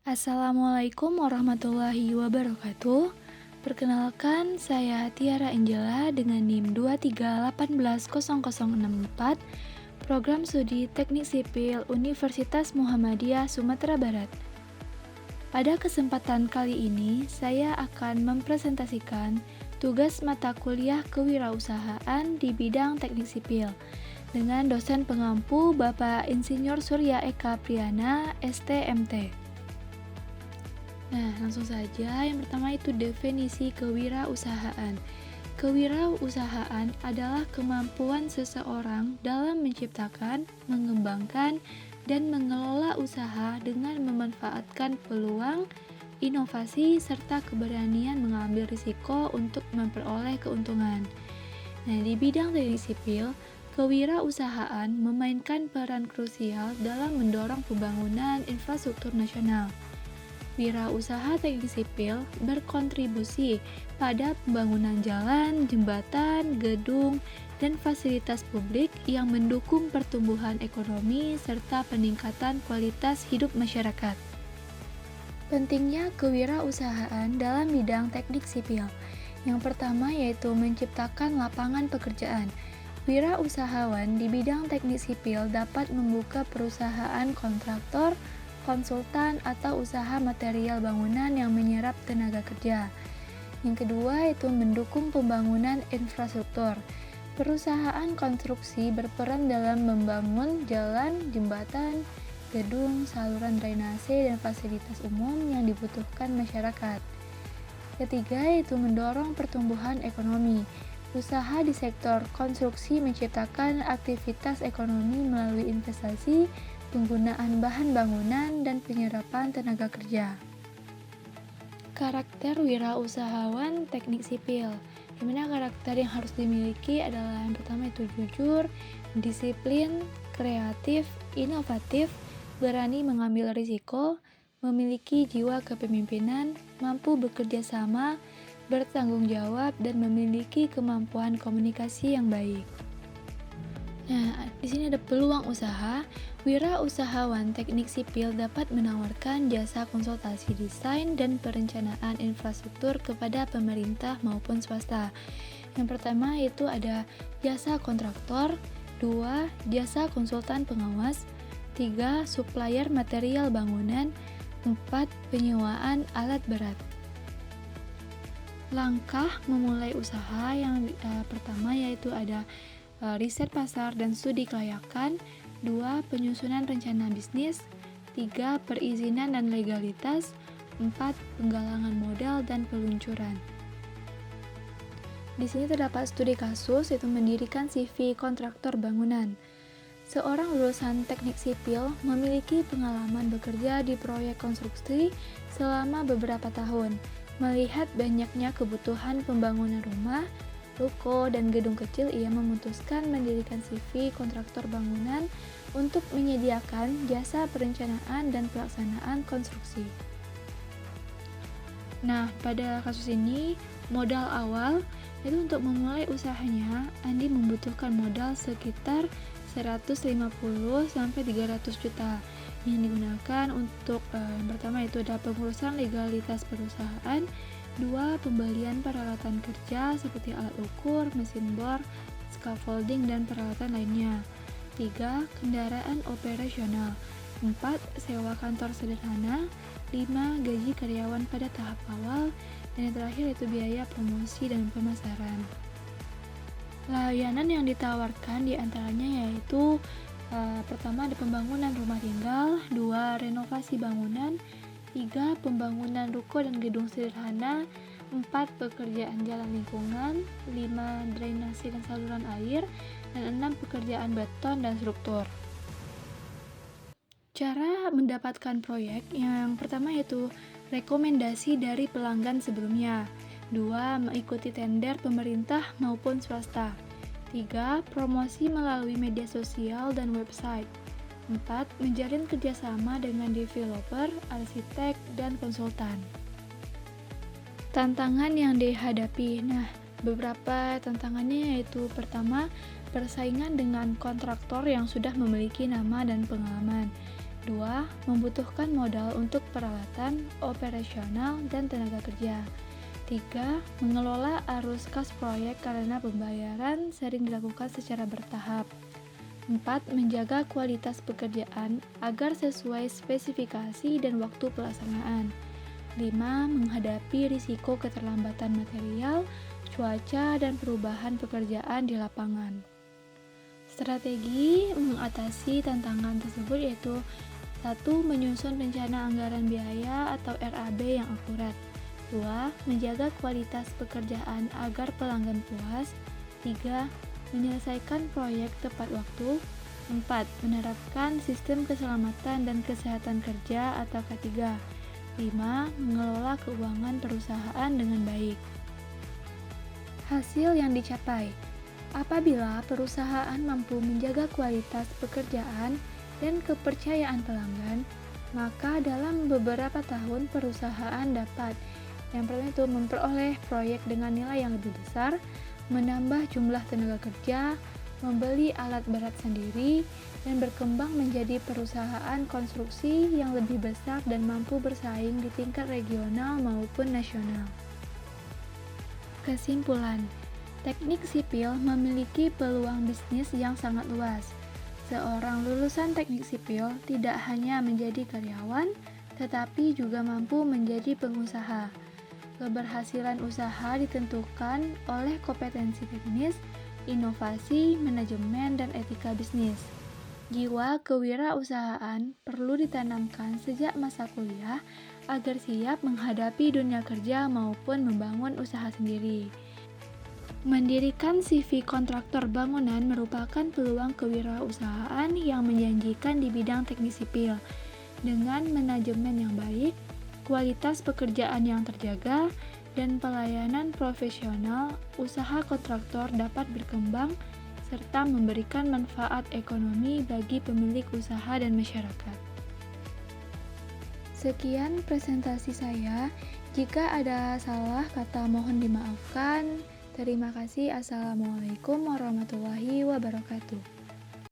Assalamualaikum warahmatullahi wabarakatuh. Perkenalkan, saya Tiara Angela dengan NIM 238110064, Program Studi Teknik Sipil Universitas Muhammadiyah Sumatera Barat. Pada kesempatan kali ini, saya akan mempresentasikan tugas mata kuliah kewirausahaan di bidang teknik sipil dengan dosen pengampu Bapak Insinyur Surya Eka Priyana, STMT. Nah, langsung saja. Yang pertama itu definisi kewirausahaan. Kewirausahaan adalah kemampuan seseorang dalam menciptakan, mengembangkan, dan mengelola usaha dengan memanfaatkan peluang, inovasi, serta keberanian mengambil risiko untuk memperoleh keuntungan. Nah, di bidang teknik sipil, kewirausahaan memainkan peran krusial dalam mendorong pembangunan infrastruktur nasional. Wirausaha teknik sipil berkontribusi pada pembangunan jalan, jembatan, gedung, dan fasilitas publik yang mendukung pertumbuhan ekonomi serta peningkatan kualitas hidup masyarakat. Pentingnya kewirausahaan dalam bidang teknik sipil. Yang pertama yaitu menciptakan lapangan pekerjaan. Wirausahawan di bidang teknik sipil dapat membuka perusahaan kontraktor, konsultan, atau usaha material bangunan yang menyerap tenaga kerja. Yang kedua yaitu mendukung pembangunan infrastruktur. Perusahaan konstruksi berperan dalam membangun jalan, jembatan, gedung, saluran drainase, dan fasilitas umum yang dibutuhkan masyarakat. Ketiga yaitu mendorong pertumbuhan ekonomi. Usaha di sektor konstruksi menciptakan aktivitas ekonomi melalui investasi, penggunaan bahan bangunan, dan penyerapan tenaga kerja. Karakter wirausahawan teknik sipil. Dimana karakter yang harus dimiliki adalah yang pertama itu jujur, disiplin, kreatif, inovatif, berani mengambil risiko, memiliki jiwa kepemimpinan, mampu bekerja sama, bertanggung jawab, dan memiliki kemampuan komunikasi yang baik. Nah, di sini ada peluang usaha. Wirausahawan teknik sipil dapat menawarkan jasa konsultasi desain dan perencanaan infrastruktur kepada pemerintah maupun swasta. Yang pertama itu ada jasa kontraktor, 2. Jasa konsultan pengawas, 3. Supplier material bangunan, 4. Penyewaan alat berat. Langkah memulai usaha yang pertama yaitu ada riset pasar dan studi kelayakan, 2. Penyusunan rencana bisnis, 3. Perizinan dan legalitas, 4. Penggalangan modal dan peluncuran. Di sini terdapat studi kasus yaitu mendirikan CV kontraktor bangunan. Seorang lulusan teknik sipil memiliki pengalaman bekerja di proyek konstruksi selama beberapa tahun. Melihat banyaknya kebutuhan pembangunan rumah, ruko, dan gedung kecil, ia memutuskan mendirikan CV kontraktor bangunan untuk menyediakan jasa perencanaan dan pelaksanaan konstruksi. Nah, pada kasus ini, modal awal itu untuk memulai usahanya, Andi membutuhkan modal sekitar 150-300 juta yang digunakan untuk yang pertama itu ada pengurusan legalitas perusahaan, 2. Pembelian peralatan kerja seperti alat ukur, mesin bor, scaffolding, dan peralatan lainnya, 3. Kendaraan operasional, 4. Sewa kantor sederhana, 5. Gaji karyawan pada tahap awal, dan yang terakhir itu biaya promosi dan pemasaran. Layanan yang ditawarkan diantaranya yaitu pertama ada pembangunan rumah tinggal, 2. Renovasi bangunan, 3. Pembangunan ruko dan gedung sederhana, 4. Pekerjaan jalan lingkungan, 5. Drainase dan saluran air, dan 6. Pekerjaan beton dan struktur. Cara mendapatkan proyek yang pertama yaitu rekomendasi dari pelanggan sebelumnya, 2. Mengikuti tender pemerintah maupun swasta, 3. Promosi melalui media sosial dan website, 4. Menjalin kerjasama dengan developer, arsitek, dan konsultan. Tantangan yang dihadapi. Nah, beberapa tantangannya yaitu pertama, persaingan dengan kontraktor yang sudah memiliki nama dan pengalaman. 2. Membutuhkan modal untuk peralatan, operasional, dan tenaga kerja. 3. Mengelola arus kas proyek karena pembayaran sering dilakukan secara bertahap. 4. Menjaga kualitas pekerjaan agar sesuai spesifikasi dan waktu pelaksanaan. 5. Menghadapi risiko keterlambatan material, cuaca, dan perubahan pekerjaan di lapangan. Strategi mengatasi tantangan tersebut yaitu 1. Menyusun rencana anggaran biaya atau RAB yang akurat. 2. Menjaga kualitas pekerjaan agar pelanggan puas. 3. Menyelesaikan proyek tepat waktu. 4. Menerapkan sistem keselamatan dan kesehatan kerja atau K3. 5. Mengelola keuangan perusahaan dengan baik. Hasil yang dicapai. Apabila perusahaan mampu menjaga kualitas pekerjaan dan kepercayaan pelanggan, maka dalam beberapa tahun perusahaan dapat yang pertama itu memperoleh proyek dengan nilai yang lebih besar, menambah jumlah tenaga kerja, membeli alat berat sendiri, dan berkembang menjadi perusahaan konstruksi yang lebih besar dan mampu bersaing di tingkat regional maupun nasional. Kesimpulan, teknik sipil memiliki peluang bisnis yang sangat luas. Seorang lulusan teknik sipil tidak hanya menjadi karyawan, tetapi juga mampu menjadi pengusaha. Keberhasilan usaha ditentukan oleh kompetensi teknis, inovasi, manajemen, dan etika bisnis. Jiwa kewirausahaan perlu ditanamkan sejak masa kuliah agar siap menghadapi dunia kerja maupun membangun usaha sendiri. Mendirikan CV kontraktor bangunan merupakan peluang kewirausahaan yang menjanjikan di bidang teknik sipil. Dengan manajemen yang baik, kualitas pekerjaan yang terjaga, dan pelayanan profesional, usaha kontraktor dapat berkembang serta memberikan manfaat ekonomi bagi pemilik usaha dan masyarakat. Sekian presentasi saya. Jika ada salah kata mohon dimaafkan. Terima kasih. Assalamualaikum warahmatullahi wabarakatuh.